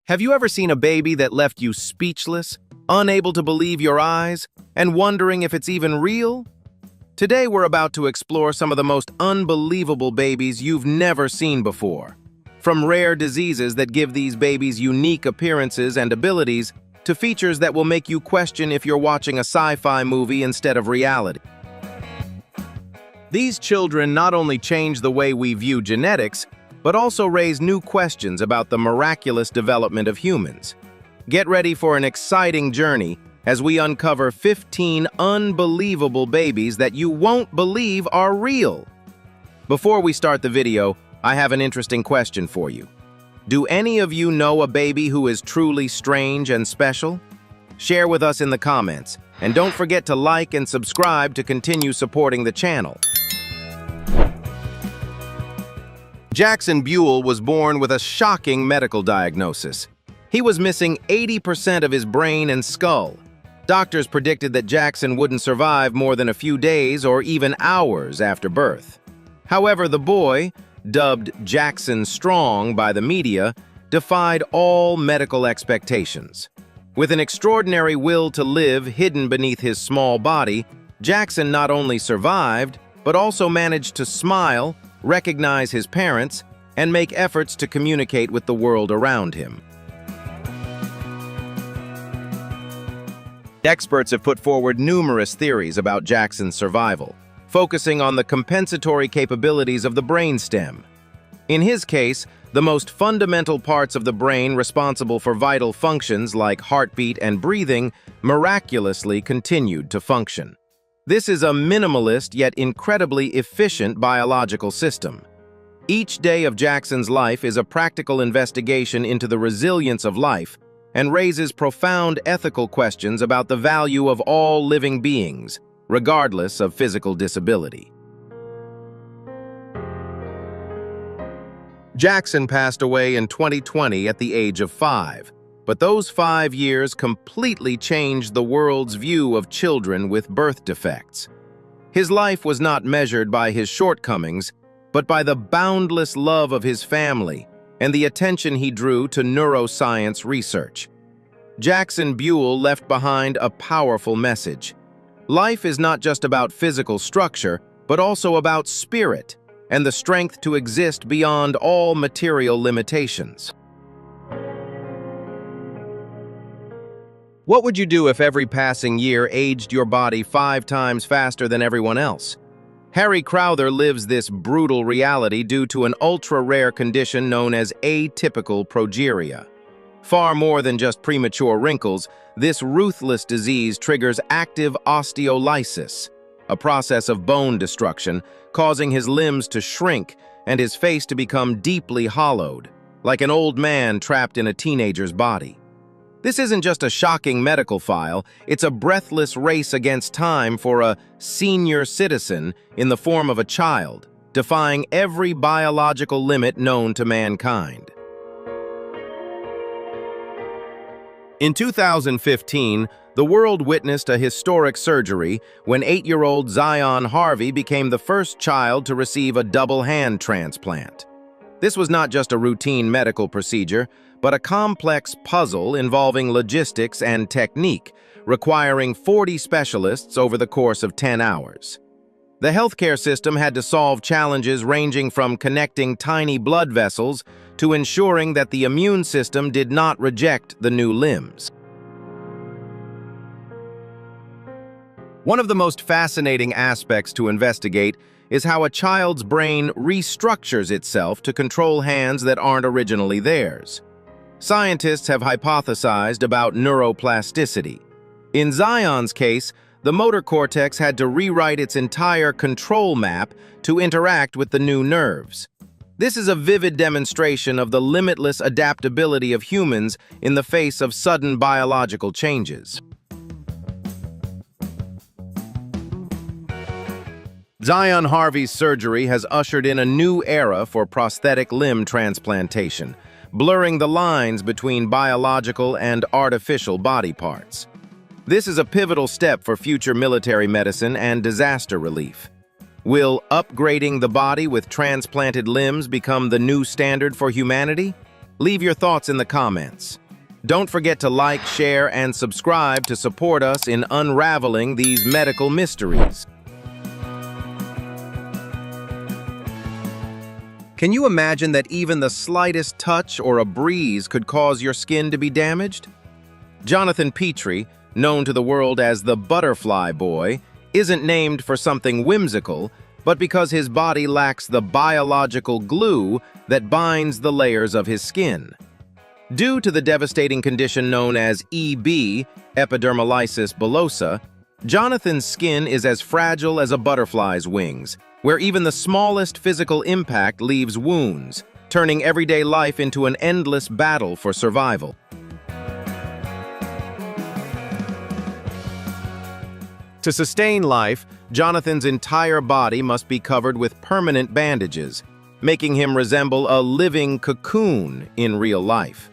Have you ever seen a baby that left you speechless, unable to believe your eyes, and wondering if it's even real? Today we're about to explore some of the most unbelievable babies you've never seen before. From rare diseases that give these babies unique appearances and abilities, to features that will make you question if you're watching a sci-fi movie instead of reality. These children not only change the way we view genetics, but also raise new questions about the miraculous development of humans. Get ready for an exciting journey as we uncover 15 unbelievable babies that you won't believe are real. Before we start the video, I have an interesting question for you. Do any of you know a baby who is truly strange and special? Share with us in the comments, and don't forget to like and subscribe to continue supporting the channel. Jaxon Buell was born with a shocking medical diagnosis. He was missing 80% of his brain and skull. Doctors predicted that Jaxon wouldn't survive more than a few days or even hours after birth. However, the boy, dubbed Jaxon Strong by the media, defied all medical expectations. With an extraordinary will to live hidden beneath his small body, Jaxon not only survived, but also managed to smile, recognize his parents, and make efforts to communicate with the world around him. Experts have put forward numerous theories about Jaxon's survival, focusing on the compensatory capabilities of the brainstem. In his case, the most fundamental parts of the brain responsible for vital functions like heartbeat and breathing miraculously continued to function. This is a minimalist yet incredibly efficient biological system. Each day of Jaxon's life is a practical investigation into the resilience of life and raises profound ethical questions about the value of all living beings, regardless of physical disability. Jaxon passed away in 2020 at the age of 5. But those 5 years completely changed the world's view of children with birth defects. His life was not measured by his shortcomings, but by the boundless love of his family and the attention he drew to neuroscience research. Jaxon Buell left behind a powerful message. Life is not just about physical structure, but also about spirit and the strength to exist beyond all material limitations. What would you do if every passing year aged your body 5 times faster than everyone else? Harry Crowther lives this brutal reality due to an ultra-rare condition known as atypical progeria. Far more than just premature wrinkles, this ruthless disease triggers active osteolysis, a process of bone destruction, causing his limbs to shrink and his face to become deeply hollowed, like an old man trapped in a teenager's body. This isn't just a shocking medical file, it's a breathless race against time for a senior citizen in the form of a child, defying every biological limit known to mankind. In 2015, the world witnessed a historic surgery when 8-year-old Zion Harvey became the first child to receive a double hand transplant. This was not just a routine medical procedure, but a complex puzzle involving logistics and technique, requiring 40 specialists over the course of 10 hours. The healthcare system had to solve challenges ranging from connecting tiny blood vessels to ensuring that the immune system did not reject the new limbs. One of the most fascinating aspects to investigate is how a child's brain restructures itself to control hands that aren't originally theirs. Scientists have hypothesized about neuroplasticity. In Zion's case, the motor cortex had to rewrite its entire control map to interact with the new nerves. This is a vivid demonstration of the limitless adaptability of humans in the face of sudden biological changes. Zion Harvey's surgery has ushered in a new era for prosthetic limb transplantation, blurring the lines between biological and artificial body parts. This is a pivotal step for future military medicine and disaster relief. Will upgrading the body with transplanted limbs become the new standard for humanity? Leave your thoughts in the comments. Don't forget to like, share, and subscribe to support us in unraveling these medical mysteries. Can you imagine that even the slightest touch or a breeze could cause your skin to be damaged? Jonathan Petrie, known to the world as the Butterfly Boy, isn't named for something whimsical, but because his body lacks the biological glue that binds the layers of his skin. Due to the devastating condition known as EB, Epidermolysis Bullosa, Jonathan's skin is as fragile as a butterfly's wings, where even the smallest physical impact leaves wounds, turning everyday life into an endless battle for survival. To sustain life, Jonathan's entire body must be covered with permanent bandages, making him resemble a living cocoon in real life.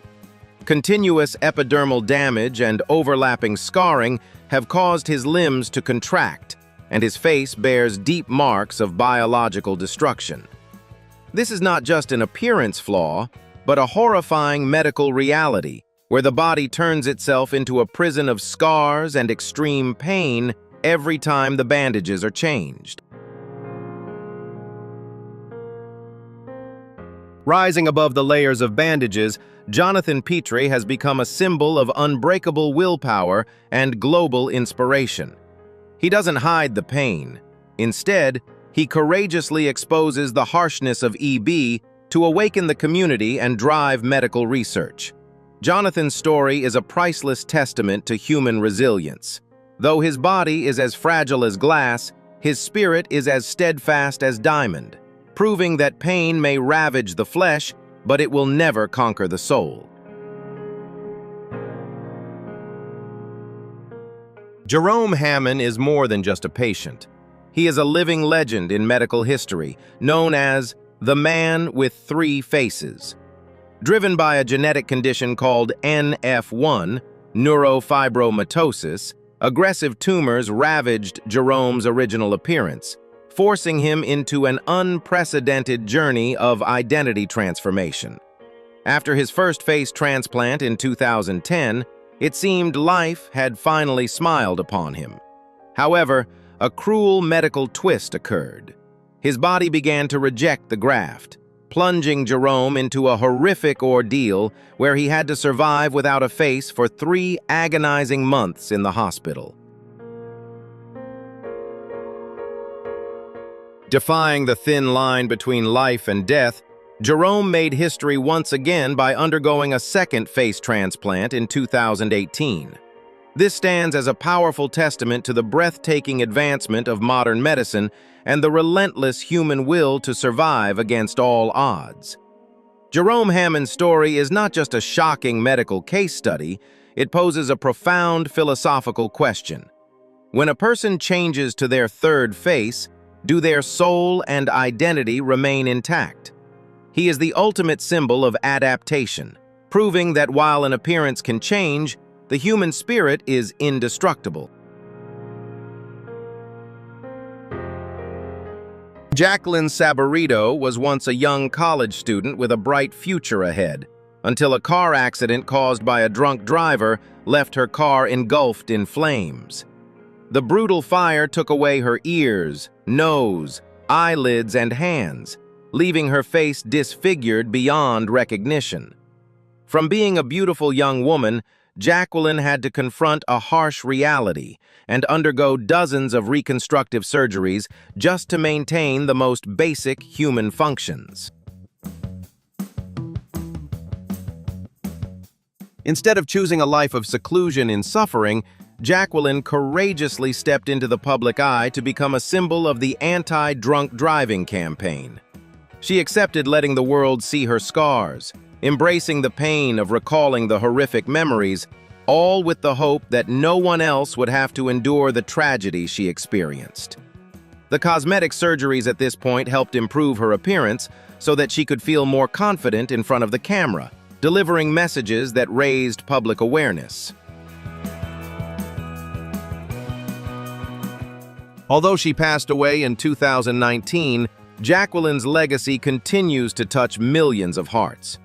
Continuous epidermal damage and overlapping scarring have caused his limbs to contract, and his face bears deep marks of biological destruction. This is not just an appearance flaw, but a horrifying medical reality, where the body turns itself into a prison of scars and extreme pain every time the bandages are changed. Rising above the layers of bandages, Jonathan Petrie has become a symbol of unbreakable willpower and global inspiration. He doesn't hide the pain. Instead, he courageously exposes the harshness of EB to awaken the community and drive medical research. Jonathan's story is a priceless testament to human resilience. Though his body is as fragile as glass, his spirit is as steadfast as diamond, proving that pain may ravage the flesh, but it will never conquer the soul. Jerome Hammond is more than just a patient. He is a living legend in medical history, known as the man with three faces. Driven by a genetic condition called NF1, neurofibromatosis, aggressive tumors ravaged Jerome's original appearance, forcing him into an unprecedented journey of identity transformation. After his first face transplant in 2010, it seemed life had finally smiled upon him. However, a cruel medical twist occurred. His body began to reject the graft, plunging Jerome into a horrific ordeal where he had to survive without a face for 3 agonizing months in the hospital. Defying the thin line between life and death, Jerome made history once again by undergoing a second face transplant in 2018. This stands as a powerful testament to the breathtaking advancement of modern medicine and the relentless human will to survive against all odds. Jerome Hammond's story is not just a shocking medical case study, it poses a profound philosophical question. When a person changes to their third face, do their soul and identity remain intact? He is the ultimate symbol of adaptation, proving that while an appearance can change, the human spirit is indestructible. Jacqueline Saborito was once a young college student with a bright future ahead, until a car accident caused by a drunk driver left her car engulfed in flames. The brutal fire took away her ears, nose, eyelids, and hands, leaving her face disfigured beyond recognition. From being a beautiful young woman, Jacqueline had to confront a harsh reality and undergo dozens of reconstructive surgeries just to maintain the most basic human functions. Instead of choosing a life of seclusion in suffering, Jacqueline courageously stepped into the public eye to become a symbol of the anti-drunk driving campaign. She accepted letting the world see her scars, embracing the pain of recalling the horrific memories, all with the hope that no one else would have to endure the tragedy she experienced. The cosmetic surgeries at this point helped improve her appearance so that she could feel more confident in front of the camera, delivering messages that raised public awareness. Although she passed away in 2019, Jacqueline's legacy continues to touch millions of hearts.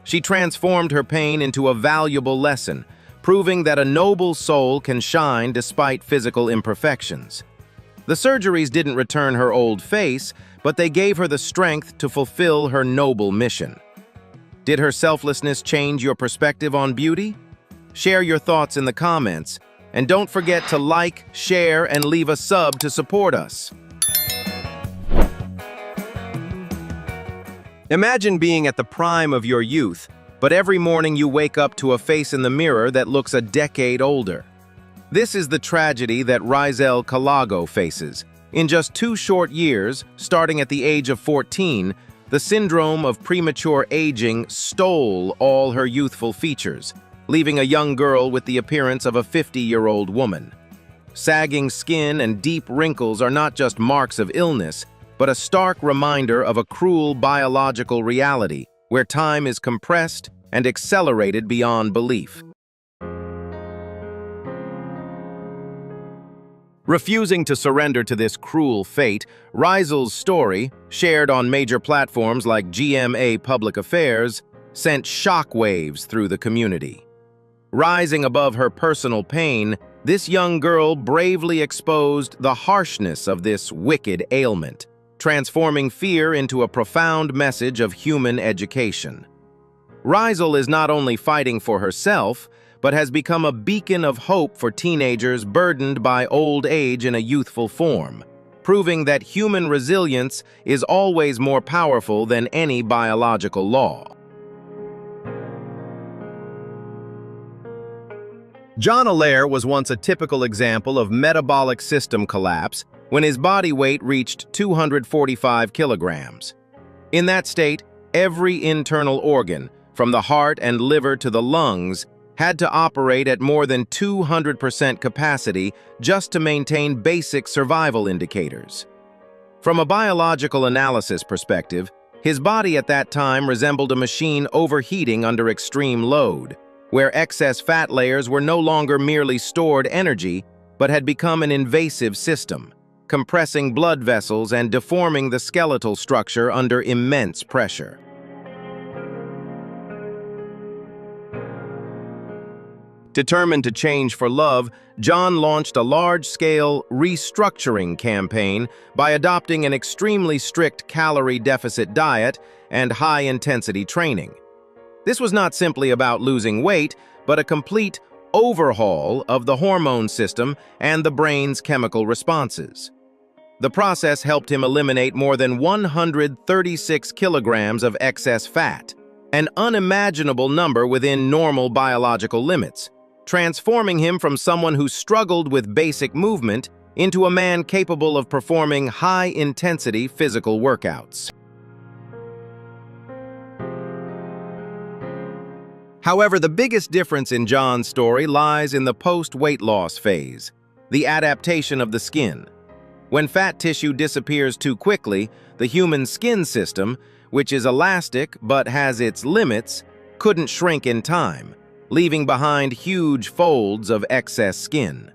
She transformed her pain into a valuable lesson, proving that a noble soul can shine despite physical imperfections. The surgeries didn't return her old face, but they gave her the strength to fulfill her noble mission. Did her selflessness change your perspective on beauty? Share your thoughts in the comments, and don't forget to like, share, and leave a sub to support us. Imagine being at the prime of your youth, but every morning you wake up to a face in the mirror that looks a decade older. This is the tragedy that Rizel Kalago faces. In just 2 short years, starting at the age of 14, the syndrome of premature aging stole all her youthful features, leaving a young girl with the appearance of a 50-year-old woman. Sagging skin and deep wrinkles are not just marks of illness, but a stark reminder of a cruel biological reality where time is compressed and accelerated beyond belief. Refusing to surrender to this cruel fate, Rizel's story, shared on major platforms like GMA Public Affairs, sent shockwaves through the community. Rising above her personal pain, this young girl bravely exposed the harshness of this wicked ailment, transforming fear into a profound message of human education. Rizel is not only fighting for herself, but has become a beacon of hope for teenagers burdened by old age in a youthful form, proving that human resilience is always more powerful than any biological law. John Allaire was once a typical example of metabolic system collapse when his body weight reached 245 kilograms. In that state, every internal organ, from the heart and liver to the lungs, had to operate at more than 200% capacity just to maintain basic survival indicators. From a biological analysis perspective, his body at that time resembled a machine overheating under extreme load, where excess fat layers were no longer merely stored energy, but had become an invasive system, compressing blood vessels and deforming the skeletal structure under immense pressure. Determined to change for love, John launched a large-scale restructuring campaign by adopting an extremely strict calorie deficit diet and high-intensity training. This was not simply about losing weight, but a complete overhaul of the hormone system and the brain's chemical responses. The process helped him eliminate more than 136 kilograms of excess fat, an unimaginable number within normal biological limits, transforming him from someone who struggled with basic movement into a man capable of performing high-intensity physical workouts. However, the biggest difference in John's story lies in the post-weight loss phase, the adaptation of the skin. When fat tissue disappears too quickly, the human skin system, which is elastic but has its limits, couldn't shrink in time, leaving behind huge folds of excess skin.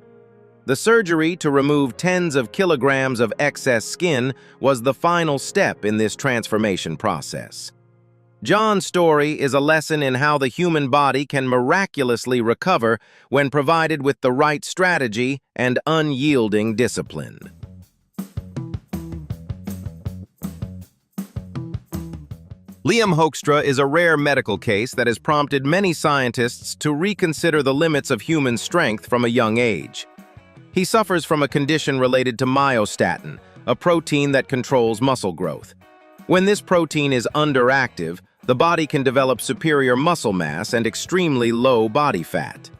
The surgery to remove tens of kilograms of excess skin was the final step in this transformation process. John's story is a lesson in how the human body can miraculously recover when provided with the right strategy and unyielding discipline. Liam Hoekstra is a rare medical case that has prompted many scientists to reconsider the limits of human strength from a young age. He suffers from a condition related to myostatin, a protein that controls muscle growth. When this protein is underactive, the body can develop superior muscle mass and extremely low body fat.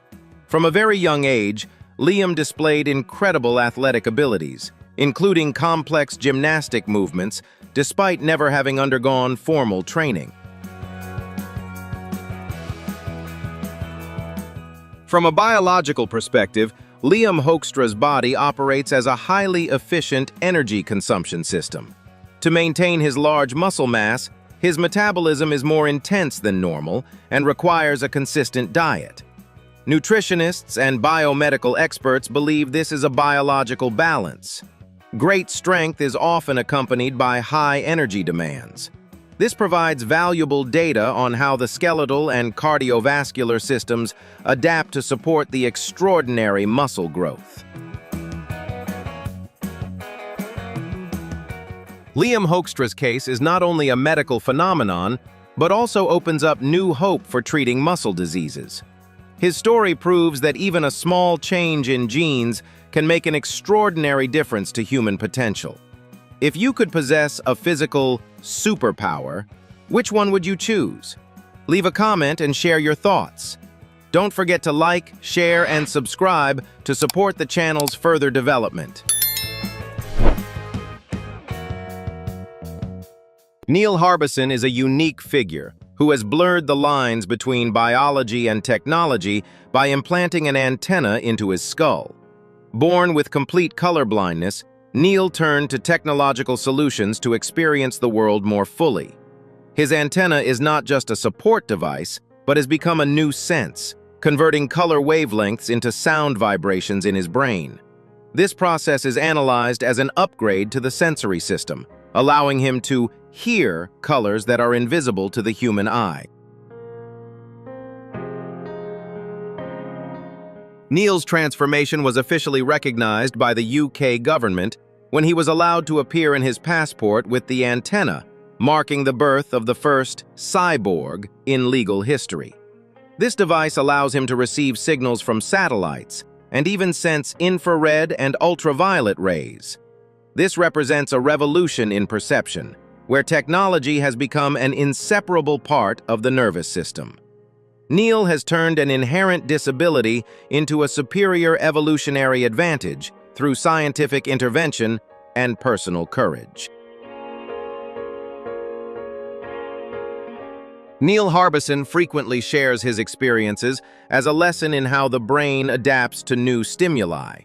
From a very young age, Liam displayed incredible athletic abilities, including complex gymnastic movements, despite never having undergone formal training. From a biological perspective, Liam Hoekstra's body operates as a highly efficient energy consumption system. To maintain his large muscle mass, his metabolism is more intense than normal and requires a consistent diet. Nutritionists and biomedical experts believe this is a biological balance. Great strength is often accompanied by high energy demands. This provides valuable data on how the skeletal and cardiovascular systems adapt to support the extraordinary muscle growth. Liam Hoekstra's case is not only a medical phenomenon, but also opens up new hope for treating muscle diseases. His story proves that even a small change in genes can make an extraordinary difference to human potential. If you could possess a physical superpower, which one would you choose? Leave a comment and share your thoughts. Don't forget to like, share, and subscribe to support the channel's further development. Neil Harbison is a unique figure who has blurred the lines between biology and technology by implanting an antenna into his skull. Born with complete color blindness, Neil turned to technological solutions to experience the world more fully. His antenna is not just a support device, but has become a new sense, converting color wavelengths into sound vibrations in his brain. This process is analyzed as an upgrade to the sensory system, allowing him to hear colors that are invisible to the human eye. Neil's transformation was officially recognized by the UK government when he was allowed to appear in his passport with the antenna, marking the birth of the first cyborg in legal history. This device allows him to receive signals from satellites and even sense infrared and ultraviolet rays. This represents a revolution in perception, where technology has become an inseparable part of the nervous system. Neil has turned an inherent disability into a superior evolutionary advantage through scientific intervention and personal courage. Neil Harbison frequently shares his experiences as a lesson in how the brain adapts to new stimuli.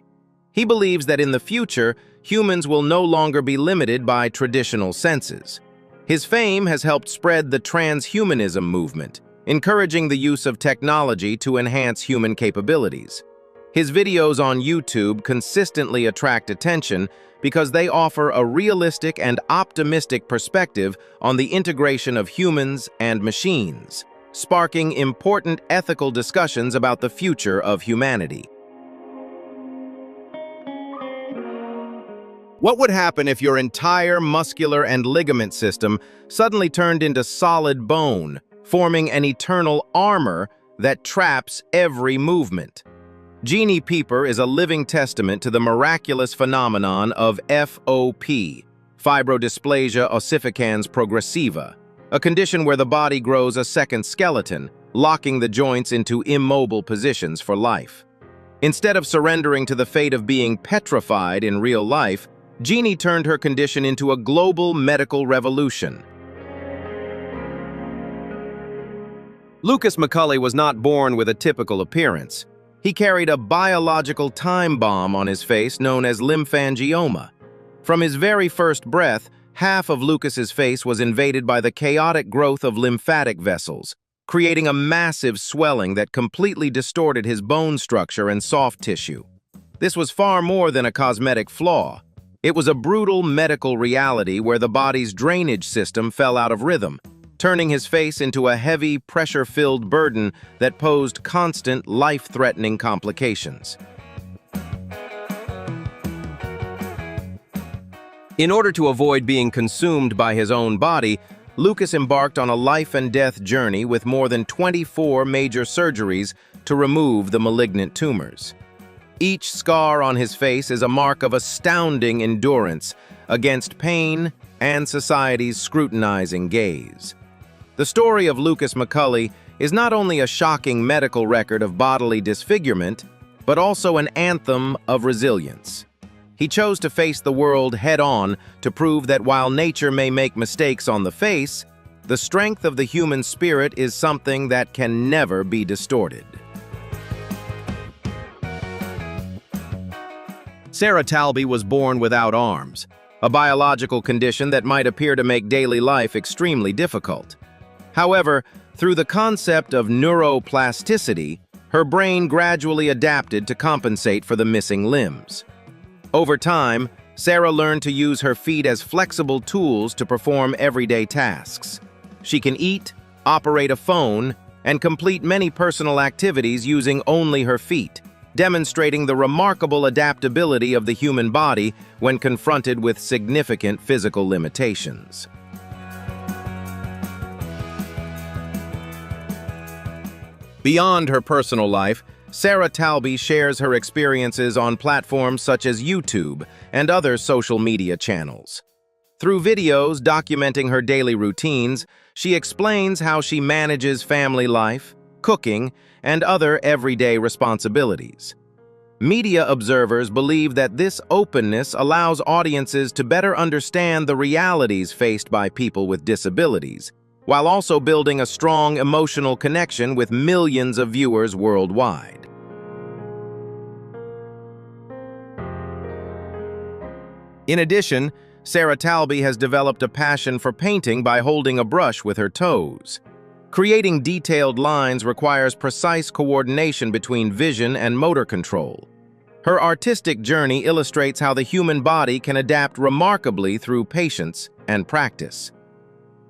He believes that in the future, humans will no longer be limited by traditional senses. His fame has helped spread the transhumanism movement, encouraging the use of technology to enhance human capabilities. His videos on YouTube consistently attract attention because they offer a realistic and optimistic perspective on the integration of humans and machines, sparking important ethical discussions about the future of humanity. What would happen if your entire muscular and ligament system suddenly turned into solid bone, forming an eternal armor that traps every movement? Jeannie Pieper is a living testament to the miraculous phenomenon of FOP, fibrodysplasia ossificans progressiva, a condition where the body grows a second skeleton, locking the joints into immobile positions for life. Instead of surrendering to the fate of being petrified in real life, Jeannie turned her condition into a global medical revolution. Lucas McCulley was not born with a typical appearance. He carried a biological time bomb on his face known as lymphangioma. From his very first breath, half of Lucas's face was invaded by the chaotic growth of lymphatic vessels, creating a massive swelling that completely distorted his bone structure and soft tissue. This was far more than a cosmetic flaw. It was a brutal medical reality where the body's drainage system fell out of rhythm, turning his face into a heavy, pressure-filled burden that posed constant, life-threatening complications. In order to avoid being consumed by his own body, Lucas embarked on a life-and-death journey with more than 24 major surgeries to remove the malignant tumors. Each scar on his face is a mark of astounding endurance against pain and society's scrutinizing gaze. The story of Lucas McCulley is not only a shocking medical record of bodily disfigurement, but also an anthem of resilience. He chose to face the world head-on to prove that while nature may make mistakes on the face, the strength of the human spirit is something that can never be distorted. Sarah Talby was born without arms, a biological condition that might appear to make daily life extremely difficult. However, through the concept of neuroplasticity, her brain gradually adapted to compensate for the missing limbs. Over time, Sarah learned to use her feet as flexible tools to perform everyday tasks. She can eat, operate a phone, and complete many personal activities using only her feet, demonstrating the remarkable adaptability of the human body when confronted with significant physical limitations. Beyond her personal life, Sarah Talby shares her experiences on platforms such as YouTube and other social media channels. Through videos documenting her daily routines, she explains how she manages family life, cooking, and other everyday responsibilities. Media observers believe that this openness allows audiences to better understand the realities faced by people with disabilities, while also building a strong emotional connection with millions of viewers worldwide. In addition, Sarah Talby has developed a passion for painting by holding a brush with her toes. Creating detailed lines requires precise coordination between vision and motor control. Her artistic journey illustrates how the human body can adapt remarkably through patience and practice.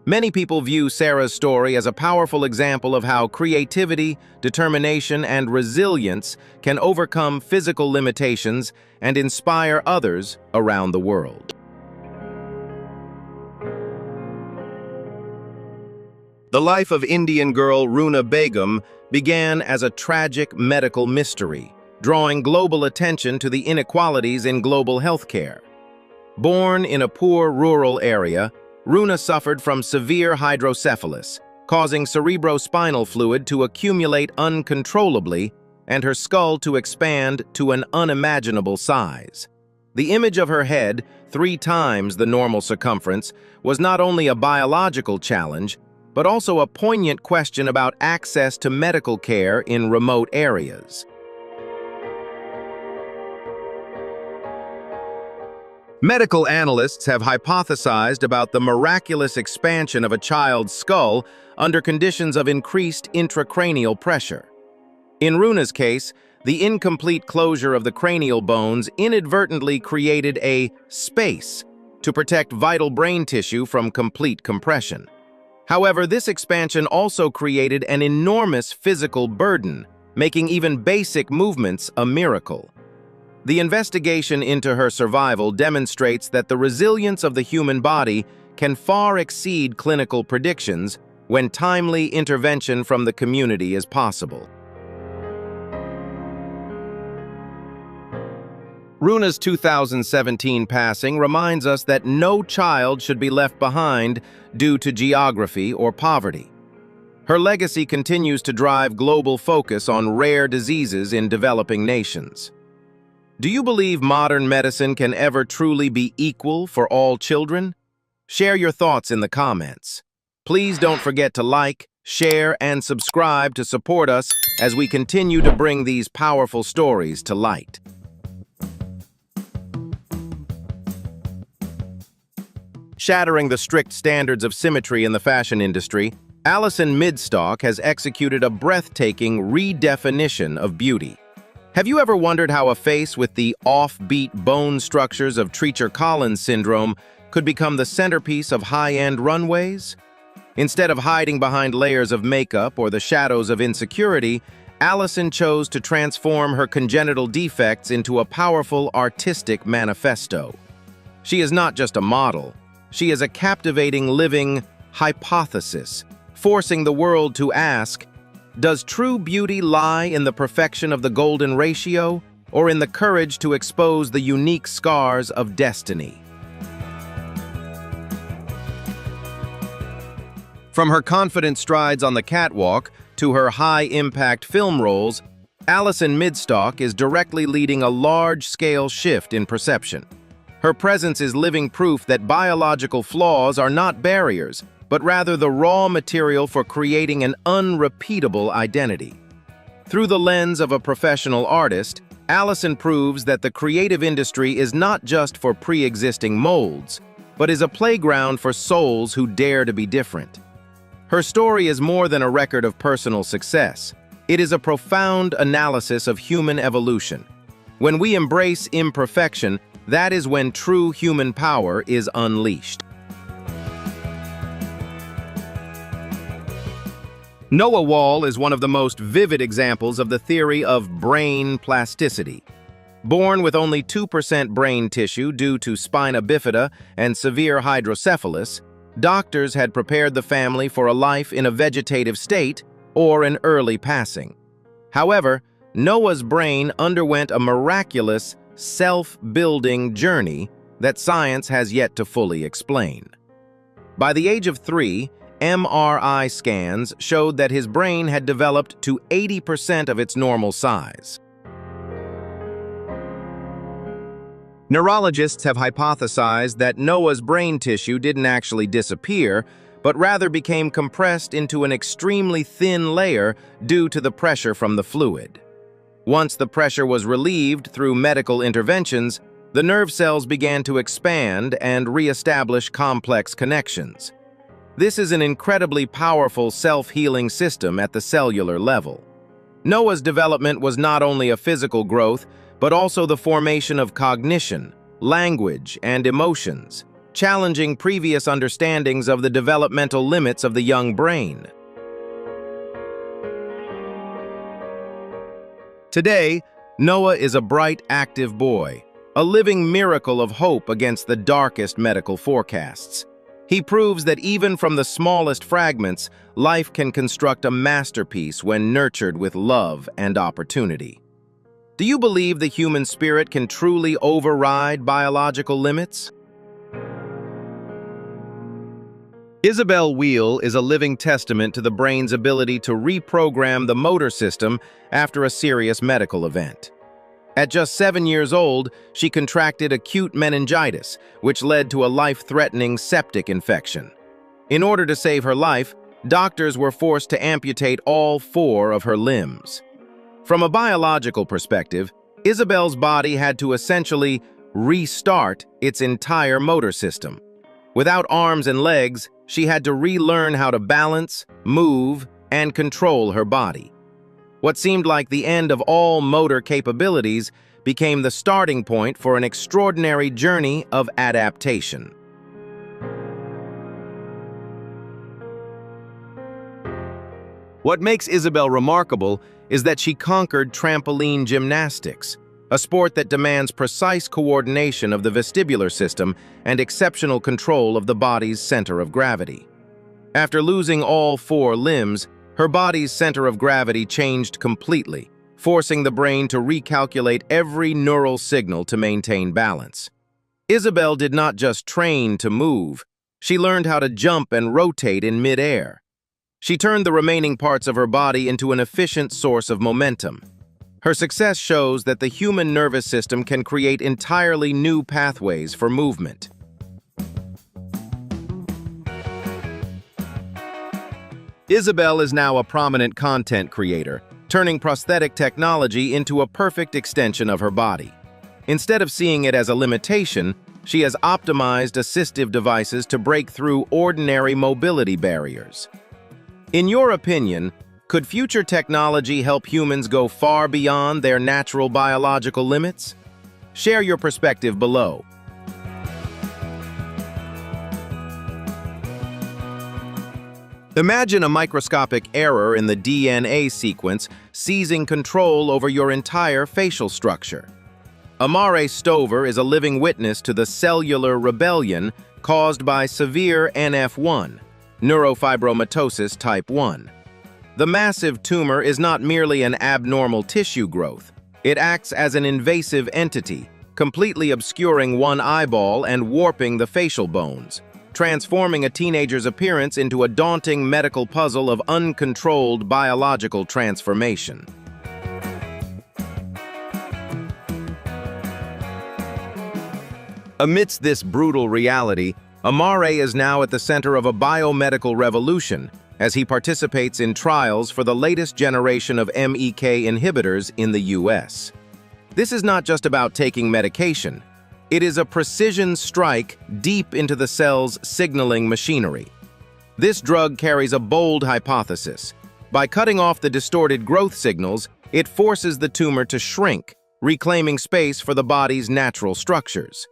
Many people view Sarah's story as a powerful example of how creativity, determination, and resilience can overcome physical limitations and inspire others around the world. The life of Indian girl Runa Begum began as a tragic medical mystery, drawing global attention to the inequalities in global healthcare. Born in a poor rural area, Runa suffered from severe hydrocephalus, causing cerebrospinal fluid to accumulate uncontrollably and her skull to expand to an unimaginable size. The image of her head, 3 times the normal circumference, was not only a biological challenge, but also a poignant question about access to medical care in remote areas. Medical analysts have hypothesized about the miraculous expansion of a child's skull under conditions of increased intracranial pressure. In Runa's case, the incomplete closure of the cranial bones inadvertently created a space to protect vital brain tissue from complete compression. However, this expansion also created an enormous physical burden, making even basic movements a miracle. The investigation into her survival demonstrates that the resilience of the human body can far exceed clinical predictions when timely intervention from the community is possible. Runa's 2017 passing reminds us that no child should be left behind due to geography or poverty. Her legacy continues to drive global focus on rare diseases in developing nations. Do you believe modern medicine can ever truly be equal for all children? Share your thoughts in the comments. Please don't forget to like, share, and subscribe to support us as we continue to bring these powerful stories to light. Shattering the strict standards of symmetry in the fashion industry, Alison Midstock has executed a breathtaking redefinition of beauty. Have you ever wondered how a face with the offbeat bone structures of Treacher-Collins syndrome could become the centerpiece of high-end runways? Instead of hiding behind layers of makeup or the shadows of insecurity, Alison chose to transform her congenital defects into a powerful artistic manifesto. She is not just a model. She is a captivating living hypothesis, forcing the world to ask, does true beauty lie in the perfection of the golden ratio, or in the courage to expose the unique scars of destiny? From her confident strides on the catwalk to her high-impact film roles, Alison Midstock is directly leading a large-scale shift in perception. Her presence is living proof that biological flaws are not barriers, but rather the raw material for creating an unrepeatable identity. Through the lens of a professional artist, Alison proves that the creative industry is not just for pre-existing molds, but is a playground for souls who dare to be different. Her story is more than a record of personal success. It is a profound analysis of human evolution. When we embrace imperfection, that is when true human power is unleashed. Noah Wall is one of the most vivid examples of the theory of brain plasticity. Born with only 2% brain tissue due to spina bifida and severe hydrocephalus, doctors had prepared the family for a life in a vegetative state or an early passing. However, Noah's brain underwent a miraculous, self-building journey that science has yet to fully explain. By the age of 3, MRI scans showed that his brain had developed to 80% of its normal size. Neurologists have hypothesized that Noah's brain tissue didn't actually disappear, but rather became compressed into an extremely thin layer due to the pressure from the fluid. Once the pressure was relieved through medical interventions, the nerve cells began to expand and re-establish complex connections. This is an incredibly powerful self-healing system at the cellular level. Noah's development was not only a physical growth, but also the formation of cognition, language, and emotions, challenging previous understandings of the developmental limits of the young brain. Today, Noah is a bright, active boy, a living miracle of hope against the darkest medical forecasts. He proves that even from the smallest fragments, life can construct a masterpiece when nurtured with love and opportunity. Do you believe the human spirit can truly override biological limits? Isabel Wheel is a living testament to the brain's ability to reprogram the motor system after a serious medical event. At just 7 years old, she contracted acute meningitis, which led to a life-threatening septic infection. In order to save her life, doctors were forced to amputate all 4 of her limbs. From a biological perspective, Isabel's body had to essentially restart its entire motor system. Without arms and legs, she had to relearn how to balance, move, and control her body. What seemed like the end of all motor capabilities became the starting point for an extraordinary journey of adaptation. What makes Isabel remarkable is that she conquered trampoline gymnastics, a sport that demands precise coordination of the vestibular system and exceptional control of the body's center of gravity. After losing all 4 limbs, her body's center of gravity changed completely, forcing the brain to recalculate every neural signal to maintain balance. Isabel did not just train to move, she learned how to jump and rotate in mid-air. She turned the remaining parts of her body into an efficient source of momentum. Her success shows that the human nervous system can create entirely new pathways for movement. Isabel is now a prominent content creator, turning prosthetic technology into a perfect extension of her body. Instead of seeing it as a limitation, she has optimized assistive devices to break through ordinary mobility barriers. In your opinion, could future technology help humans go far beyond their natural biological limits? Share your perspective below. Imagine a microscopic error in the DNA sequence seizing control over your entire facial structure. Amare Stover is a living witness to the cellular rebellion caused by severe NF1, neurofibromatosis type 1. The massive tumor is not merely an abnormal tissue growth. It acts as an invasive entity, completely obscuring one eyeball and warping the facial bones, transforming a teenager's appearance into a daunting medical puzzle of uncontrolled biological transformation. Amidst this brutal reality, Amare is now at the center of a biomedical revolution as he participates in trials for the latest generation of MEK inhibitors in the US. This is not just about taking medication. It is a precision strike deep into the cell's signaling machinery. This drug carries a bold hypothesis. By cutting off the distorted growth signals, it forces the tumor to shrink, reclaiming space for the body's natural structures.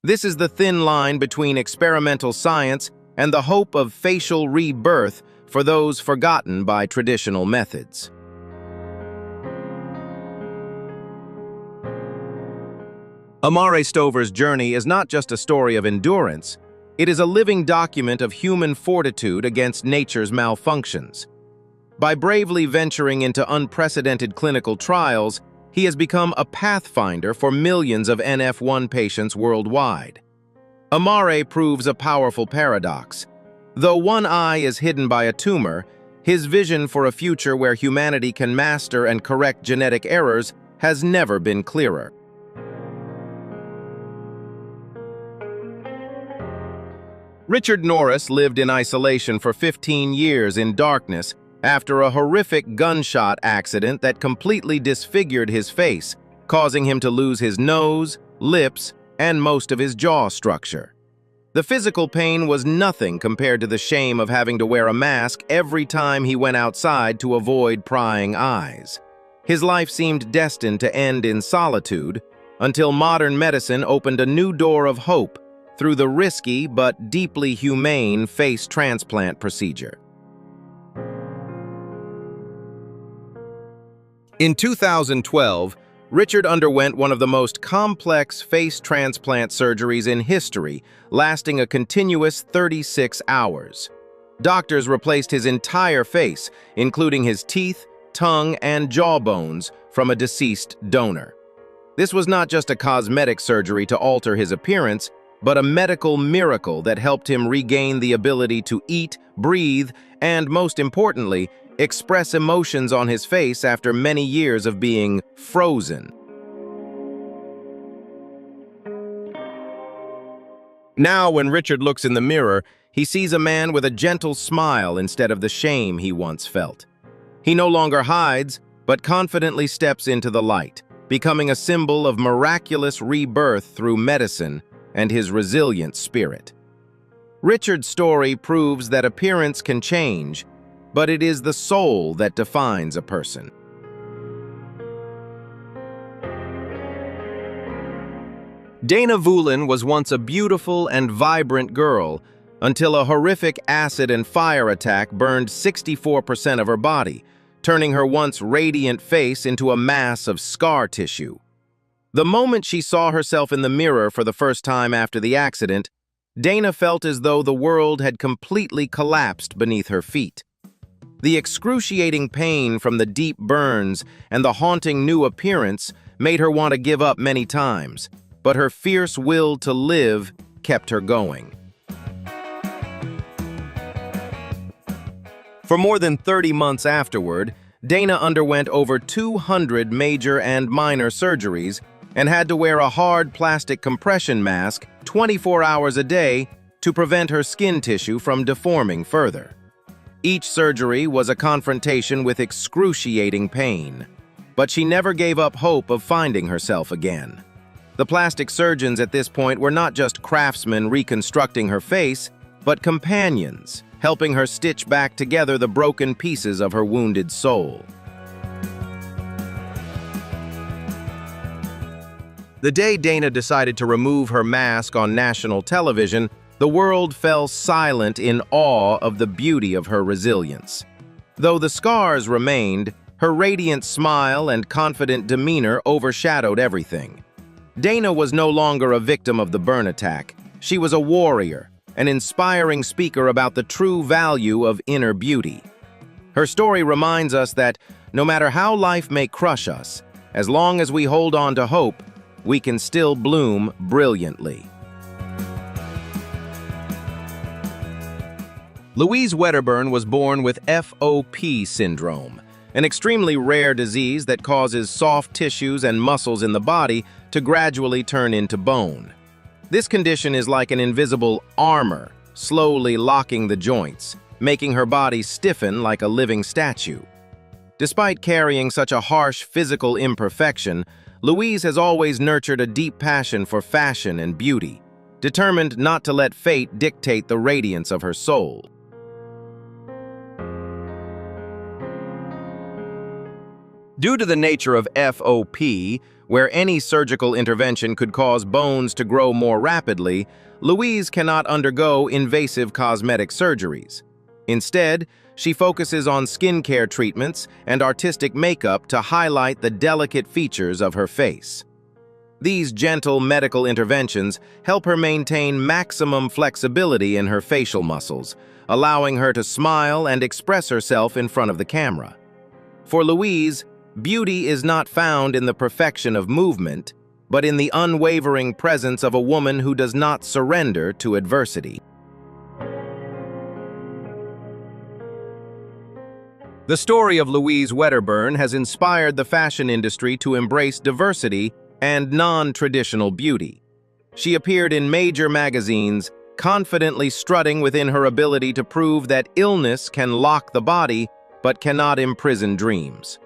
This is the thin line between experimental science and the hope of facial rebirth for those forgotten by traditional methods. Amare Stover's journey is not just a story of endurance, it is a living document of human fortitude against nature's malfunctions. By bravely venturing into unprecedented clinical trials, he has become a pathfinder for millions of NF1 patients worldwide. Amare proves a powerful paradox. Though one eye is hidden by a tumor, his vision for a future where humanity can master and correct genetic errors has never been clearer. Richard Norris lived in isolation for 15 years in darkness after a horrific gunshot accident that completely disfigured his face, causing him to lose his nose, lips, and most of his jaw structure. The physical pain was nothing compared to the shame of having to wear a mask every time he went outside to avoid prying eyes. His life seemed destined to end in solitude until modern medicine opened a new door of hope through the risky but deeply humane face transplant procedure. In 2012, Richard underwent one of the most complex face transplant surgeries in history, lasting a continuous 36 hours. Doctors replaced his entire face, including his teeth, tongue, and jawbones, from a deceased donor. This was not just a cosmetic surgery to alter his appearance, but a medical miracle that helped him regain the ability to eat, breathe, and, most importantly, express emotions on his face after many years of being frozen. Now, when Richard looks in the mirror, he sees a man with a gentle smile instead of the shame he once felt. He no longer hides, but confidently steps into the light, becoming a symbol of miraculous rebirth through medicine and his resilient spirit. Richard's story proves that appearance can change, but it is the soul that defines a person. Dana Voulin was once a beautiful and vibrant girl until a horrific acid and fire attack burned 64% of her body, turning her once radiant face into a mass of scar tissue. The moment she saw herself in the mirror for the first time after the accident, Dana felt as though the world had completely collapsed beneath her feet. The excruciating pain from the deep burns and the haunting new appearance made her want to give up many times, but her fierce will to live kept her going. For more than 30 months afterward, Dana underwent over 200 major and minor surgeries and had to wear a hard plastic compression mask 24 hours a day to prevent her skin tissue from deforming further. Each surgery was a confrontation with excruciating pain, but she never gave up hope of finding herself again. The plastic surgeons at this point were not just craftsmen reconstructing her face, but companions, helping her stitch back together the broken pieces of her wounded soul. The day Dana decided to remove her mask on national television, the world fell silent in awe of the beauty of her resilience. Though the scars remained, her radiant smile and confident demeanor overshadowed everything. Dana was no longer a victim of the burn attack. She was a warrior, an inspiring speaker about the true value of inner beauty. Her story reminds us that no matter how life may crush us, as long as we hold on to hope, we can still bloom brilliantly. Louise Wedderburn was born with FOP syndrome, an extremely rare disease that causes soft tissues and muscles in the body to gradually turn into bone. This condition is like an invisible armor, slowly locking the joints, making her body stiffen like a living statue. Despite carrying such a harsh physical imperfection, Louise has always nurtured a deep passion for fashion and beauty, determined not to let fate dictate the radiance of her soul. Due to the nature of FOP, where any surgical intervention could cause bones to grow more rapidly, Louise cannot undergo invasive cosmetic surgeries. Instead, She focuses on skincare treatments and artistic makeup to highlight the delicate features of her face. These gentle medical interventions help her maintain maximum flexibility in her facial muscles, allowing her to smile and express herself in front of the camera. For Louise, beauty is not found in the perfection of movement, but in the unwavering presence of a woman who does not surrender to adversity. The story of Louise Wedderburn has inspired the fashion industry to embrace diversity and non-traditional beauty. She appeared in major magazines, confidently strutting within her ability to prove that illness can lock the body but cannot imprison dreams.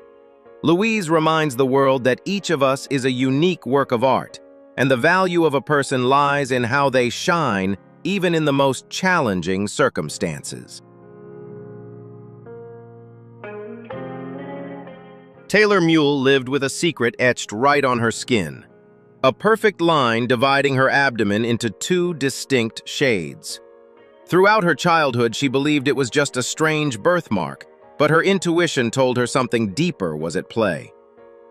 Louise reminds the world that each of us is a unique work of art, and the value of a person lies in how they shine even in the most challenging circumstances. Taylor Mule lived with a secret etched right on her skin, a perfect line dividing her abdomen into two distinct shades. Throughout her childhood, she believed it was just a strange birthmark, but her intuition told her something deeper was at play.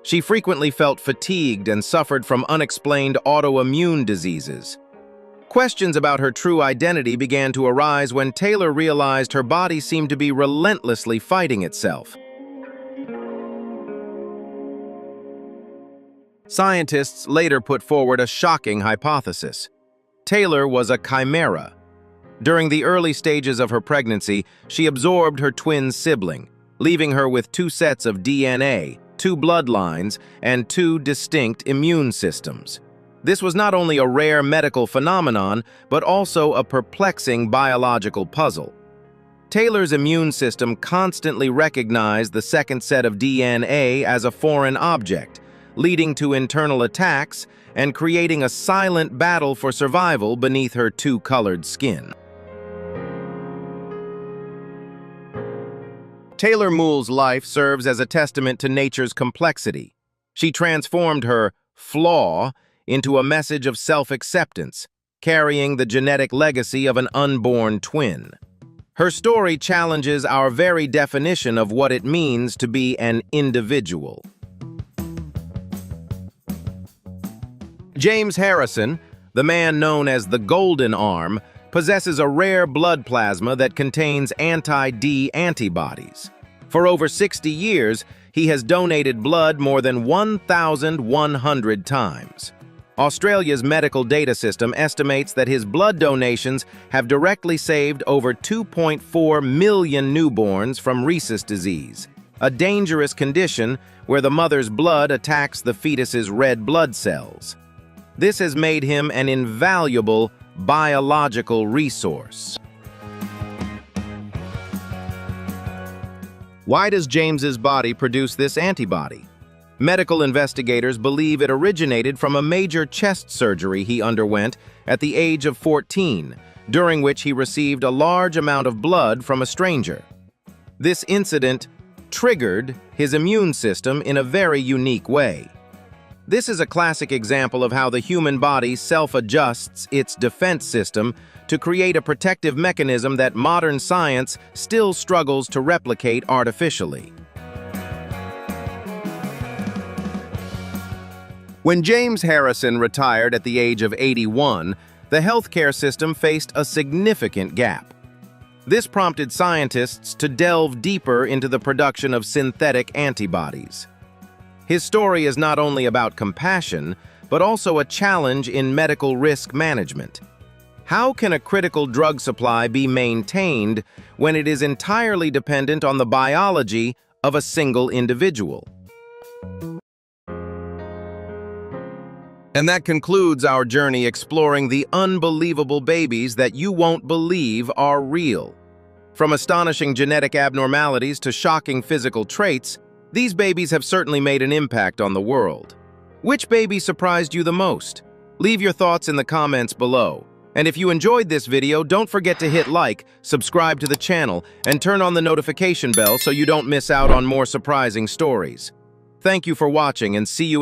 She frequently felt fatigued and suffered from unexplained autoimmune diseases. Questions about her true identity began to arise when Taylor realized her body seemed to be relentlessly fighting itself. Scientists later put forward a shocking hypothesis. Taylor was a chimera. During the early stages of her pregnancy, she absorbed her twin sibling, leaving her with two sets of DNA, two bloodlines, and two distinct immune systems. This was not only a rare medical phenomenon, but also a perplexing biological puzzle. Taylor's immune system constantly recognized the second set of DNA as a foreign object, leading to internal attacks and creating a silent battle for survival beneath her two-colored skin. Taylor Mule's life serves as a testament to nature's complexity. She transformed her flaw into a message of self-acceptance, carrying the genetic legacy of an unborn twin. Her story challenges our very definition of what it means to be an individual. James Harrison, the man known as the Golden Arm, possesses a rare blood plasma that contains anti-D antibodies. For over 60 years, he has donated blood more than 1,100 times. Australia's medical data system estimates that his blood donations have directly saved over 2.4 million newborns from rhesus disease, a dangerous condition where the mother's blood attacks the fetus's red blood cells. This has made him an invaluable biological resource. Why does James's body produce this antibody? Medical investigators believe it originated from a major chest surgery he underwent at the age of 14, during which he received a large amount of blood from a stranger. This incident triggered his immune system in a very unique way. This is a classic example of how the human body self-adjusts its defense system to create a protective mechanism that modern science still struggles to replicate artificially. When James Harrison retired at the age of 81, the healthcare system faced a significant gap. This prompted scientists to delve deeper into the production of synthetic antibodies. His story is not only about compassion, but also a challenge in medical risk management. How can a critical drug supply be maintained when it is entirely dependent on the biology of a single individual? And that concludes our journey exploring the unbelievable babies that you won't believe are real. From astonishing genetic abnormalities to shocking physical traits, these babies have certainly made an impact on the world. Which baby surprised you the most? Leave your thoughts in the comments below. And if you enjoyed this video, don't forget to hit like, subscribe to the channel, and turn on the notification bell so you don't miss out on more surprising stories. Thank you for watching, and see you in the